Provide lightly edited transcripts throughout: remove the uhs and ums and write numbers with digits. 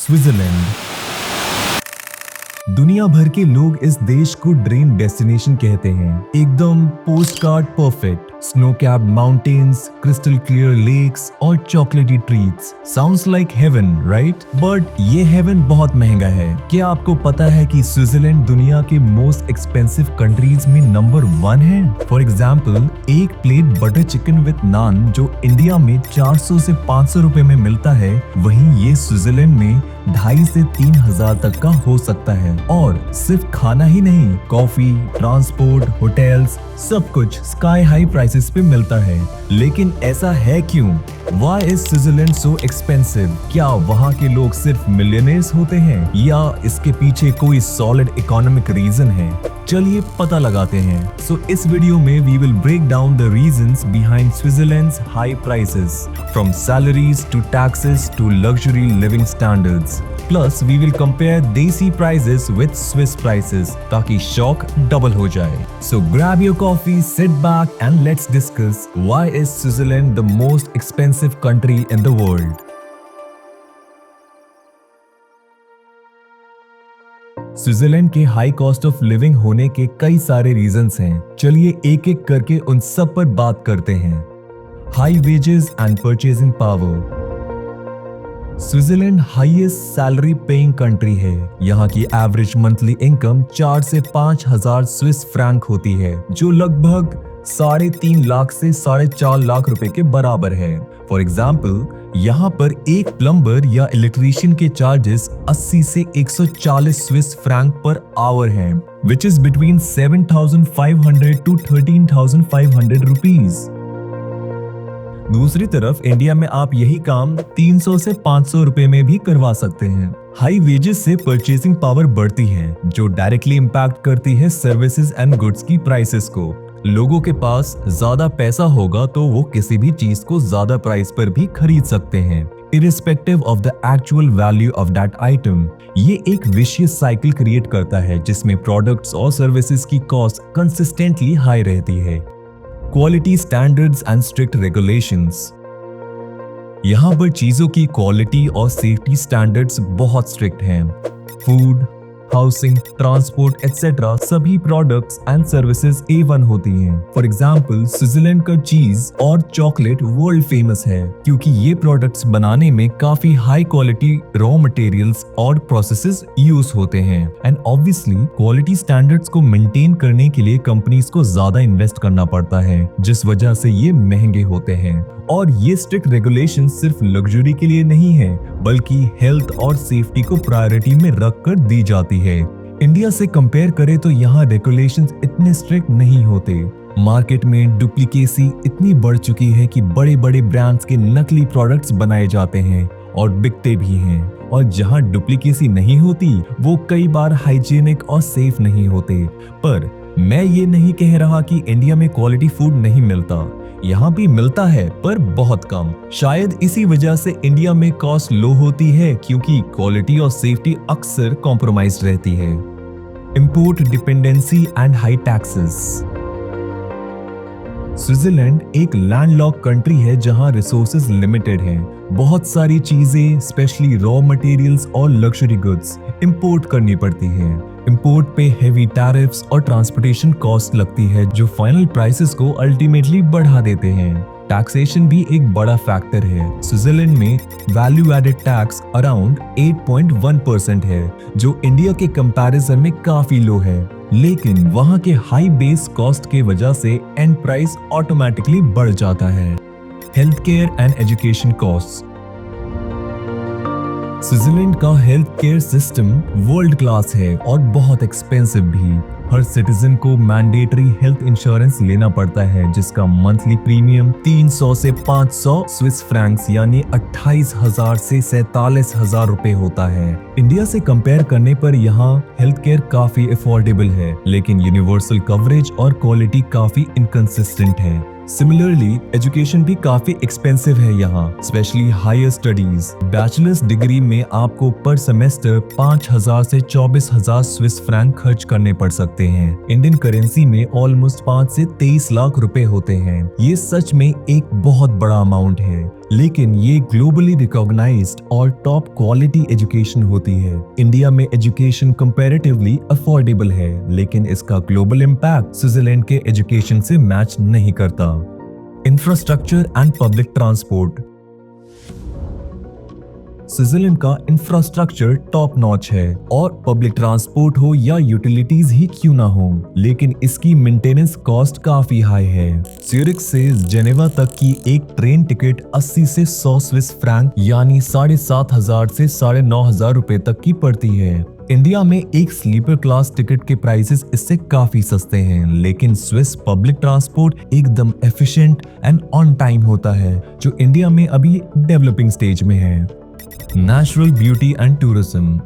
Switzerland. दुनिया भर के लोग इस देश को ड्रीम डेस्टिनेशन कहते हैं। एकदम post card perfect, snow capped mountains, crystal clear lakes और chocolatey treats. Sounds like heaven, right? But ये हेवन बहुत महंगा है। क्या आपको पता है कि स्विट्जरलैंड दुनिया के मोस्ट एक्सपेंसिव कंट्रीज में नंबर 1 है? फॉर एग्जाम्पल, एक प्लेट बटर चिकन विद नान जो इंडिया में 400 से 500 रुपए में मिलता है, वहीं ये स्विट्जरलैंड में 2,500 से 3,000 तक का हो सकता है। और सिर्फ खाना ही नहीं, कॉफी, ट्रांसपोर्ट, होटल्स, सब कुछ स्काई हाई प्राइसेस पे मिलता है। लेकिन ऐसा है क्यों? Why is Switzerland so expensive? क्या वहाँ के लोग सिर्फ मिलियनेयर्स होते हैं या इसके पीछे कोई सॉलिड इकोनॉमिक रीजन है? चलिए पता लगाते हैं। सो इस वीडियो में we will break down the reasons behind Switzerland's high prices, from salaries to taxes to luxury living standards. Plus we will compare desi prices with Swiss prices ताकि shock double हो जाए। So grab your coffee, sit back and let's discuss why is Switzerland the most expensive country in the world. Switzerland के high cost of living होने के कई सारे reasons हैं। चलिए एक एक करके उन सब पर बात करते हैं। High wages and purchasing power. Switzerland highest salary paying country है। यहाँ की एवरेज मंथली इनकम 4 से 5,000 स्विस फ्रैंक होती है, जो लगभग 3.5 लाख से 4.5 लाख रुपए के बराबर है। फॉर एग्जाम्पल, यहाँ पर एक प्लम्बर या इलेक्ट्रीशियन के चार्जेस 80 से 140 स्विस फ्रैंक पर आवर हैं, which is between 7,500 to 13,500 rupees. दूसरी तरफ इंडिया में आप यही काम 300 से 500 रुपए में भी करवा सकते हैं। हाई वेजेस से परचेसिंग पावर बढ़ती है, जो डायरेक्टली इम्पैक्ट करती है सर्विसेज एंड गुड्स की प्राइसेस को। लोगों के पास ज्यादा पैसा होगा तो वो किसी भी चीज को ज्यादा प्राइस पर भी खरीद सकते हैं, irrespective of the actual value of that item. ये एक विशियस साइकिल क्रिएट करता है जिसमें प्रोडक्ट्स और सर्विसेज की कॉस्ट कंसिस्टेंटली हाई रहती है। Quality standards and strict regulations. यहाँ पर चीजों की क्वालिटी और सेफ्टी स्टैंडर्ड्स बहुत स्ट्रिक्ट हैं। फूड, हाउसिंग, ट्रांसपोर्ट एटसेट्रा सभी प्रोडक्ट्स एंड सर्विसेज A1 होती हैं। फॉर एग्जाम्पल, स्विट्जरलैंड का चीज और चॉकलेट वर्ल्ड फेमस है क्योंकि ये प्रोडक्ट्स बनाने में काफी हाई क्वालिटी रॉ मटेरियल्स और प्रोसेसेस यूज होते हैं। एंड ऑब्वियसली क्वालिटी स्टैंडर्ड्स को मेंटेन करने के लिए कंपनीज को ज्यादा इन्वेस्ट करना पड़ता है, जिस वजह से ये महंगे होते हैं। और ये स्ट्रिक्ट रेगुलेशन सिर्फ लग्जरी के लिए नहीं है, बल्कि हेल्थ और सेफ्टी को प्रायोरिटी में रखकर दी जाती है। इंडिया से कंपेयर करें तो यहाँ रेगुलेशंस इतने स्ट्रिक्ट नहीं होते। मार्केट में डुप्लीकेसी इतनी बढ़ चुकी है कि बड़े बड़े ब्रांड्स के नकली प्रोडक्ट्स बनाए जाते हैं और बिकते भी हैं। और जहाँ डुप्लीकेसी नहीं होती वो कई बार हाइजीनिक और सेफ नहीं होते। पर मैं ये नहीं कह रहा कि इंडिया में क्वालिटी फूड नहीं मिलता, यहाँ भी मिलता है पर बहुत कम। शायद इसी वजह से इंडिया में कॉस्ट लो होती है क्योंकि क्वालिटी और सेफ्टी अक्सर कॉम्प्रोमाइज रहती है। Import dependency and high taxes. Switzerland एक लैंडलॉक्ड कंट्री है जहां रिसोर्सेज लिमिटेड हैं। बहुत सारी चीजें, स्पेशली रॉ मटेरियल्स और लग्जरी गुड्स इंपोर्ट करनी पड़ती हैं। इंपोर्ट पे हेवी टैरिफ्स और ट्रांसपोर्टेशन कॉस्ट लगती है जो फाइनल प्राइसेस को अल्टीमेटली बढ़ा देते हैं। टैक्सेशन भी एक बड़ा फैक्टर है। स्विट्जरलैंड में वैल्यू एडेड टैक्स अराउंड 8.1% है, जो इंडिया के कंपैरिजन में काफी लो है। लेकिन वहाँ के हाई बेस कॉस्ट के वजह से एंड प्राइस ऑटोमेटिकली बढ़ जाता है। Health care and education cost. Switzerland का health care system world class है और बहुत एक्सपेंसिव भी। हर सिटीजन को मैंडेटरी हेल्थ इंश्योरेंस लेना पड़ता है, जिसका मंथली प्रीमियम 300 से 500 स्विस फ्रैंक्स यानी 28,000 से 47,000 रुपए होता है। इंडिया से कंपेयर करने पर यहाँ हेल्थ केयर काफी अफोर्डेबल है, लेकिन यूनिवर्सल कवरेज और क्वालिटी काफी इनकंसिस्टेंट है। सिमिलरली एजुकेशन भी काफी एक्सपेंसिव है यहाँ, specially higher studies. Bachelor's degree में आपको पर सेमेस्टर 5,000 से 24,000 स्विस फ्रैंक खर्च करने पड़ सकते हैं। इंडियन करेंसी में ऑलमोस्ट 5 से 23 लाख रुपए होते हैं। ये सच में एक बहुत बड़ा अमाउंट है। लेकिन ये ग्लोबली रिकॉग्नाइज्ड और टॉप क्वालिटी एजुकेशन होती है। इंडिया में एजुकेशन कंपैरेटिवली अफोर्डेबल है, लेकिन इसका ग्लोबल इम्पैक्ट स्विट्जरलैंड के एजुकेशन से मैच नहीं करता। Infrastructure and public transport. Switzerland का इंफ्रास्ट्रक्चर टॉप नॉच है और पब्लिक ट्रांसपोर्ट हो या यूटिलिटीज ही क्यों ना हो, लेकिन इसकी मेंटेनेंस कॉस्ट काफी हाई है। ज्यूरिख से जेनेवा तक की एक ट्रेन टिकट 80 से 100 स्विस फ्रैंक यानी 7,500 से 9,500 रुपए तक की पड़ती है। इंडिया में एक स्लीपर क्लास टिकट के प्राइसेस इससे काफी सस्ते हैं, लेकिन स्विस पब्लिक ट्रांसपोर्ट एकदम एफिशिएंट एंड ऑन टाइम होता है, जो इंडिया में अभी डेवलपिंग स्टेज में है। Natural beauty and tourism.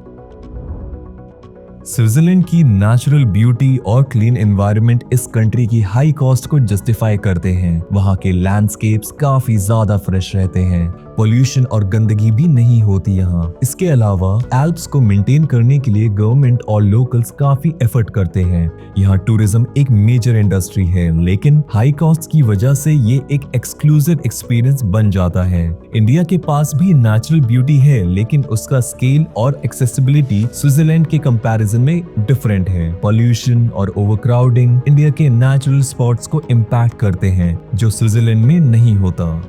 Switzerland की नेचुरल ब्यूटी और क्लीन एनवायरनमेंट इस कंट्री की हाई कॉस्ट को जस्टिफाई करते हैं। वहां के लैंडस्केप्स काफी ज्यादा फ्रेश रहते हैं, पोल्यूशन और गंदगी भी नहीं होती यहाँ। इसके अलावा एल्प्स को मेंटेन करने के लिए गवर्नमेंट और लोकल्स काफी एफर्ट करते हैं। यहाँ टूरिज्म एक मेजर इंडस्ट्री है, लेकिन हाई कॉस्ट की वजह से ये एक एक्सक्लूसिव एक्सपीरियंस बन जाता है। इंडिया के पास भी नेचुरल ब्यूटी है, लेकिन उसका स्केल और एक्सेसिबिलिटी स्विट्जरलैंड के कंपैरिजन में डिफरेंट है। पोल्यूशन और ओवरक्राउडिंग इंडिया के नेचुरल स्पॉट्स को इम्पैक्ट करते हैं, जो स्विट्जरलैंड में नहीं होता।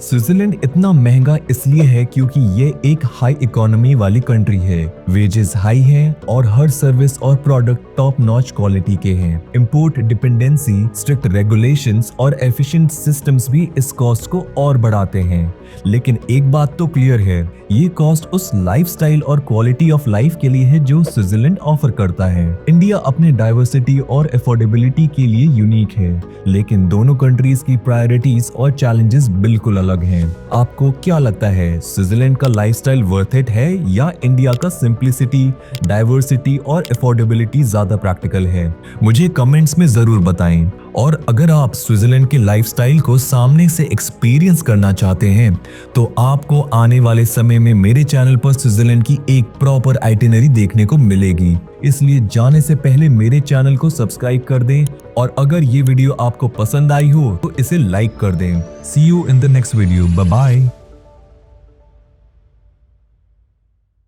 स्विट्जरलैंड इतना महंगा इसलिए है क्योंकि ये एक हाई इकोनॉमी वाली कंट्री है। वेजेस हाई हैं और हर सर्विस और प्रोडक्ट टॉप नॉच क्वालिटी के हैं। इंपोर्ट डिपेंडेंसी, स्ट्रिक्ट रेगुलेशंस और एफिशिएंट सिस्टम्स भी इस कॉस्ट को और बढ़ाते हैं। लेकिन एक बात तो क्लियर है, ये कॉस्ट उस लाइफस्टाइल और क्वालिटी ऑफ लाइफ के लिए है जो स्विट्जरलैंड ऑफर करता है। इंडिया अपने डाइवर्सिटी और अफोर्डेबिलिटी के लिए यूनिक है, लेकिन दोनों कंट्रीज की प्रायोरिटीज और चैलेंजेस बिल्कुल अलग हैं। आपको क्या लगता है, स्विट्जरलैंड का लाइफस्टाइल वर्थ इट है या इंडिया का सिंप्लिसिटी, डाइवर्सिटी और अफोर्डेबिलिटी ज्यादा प्रैक्टिकल है? मुझे कमेंट्स में जरूर बताएं। और अगर आप स्विट्जरलैंड के लाइफस्टाइल को सामने से एक्सपीरियंस करना चाहते हैं, तो आपको आने वाले समय में मेरे चैनल पर स्विट्जरलैंड की एक प्रॉपर आइटिनरी देखने को मिलेगी। इसलिए जाने से पहले मेरे चैनल को सब्सक्राइब कर दें और अगर ये वीडियो आपको पसंद आई हो तो इसे लाइक कर दें। See you in the next video. Bye bye.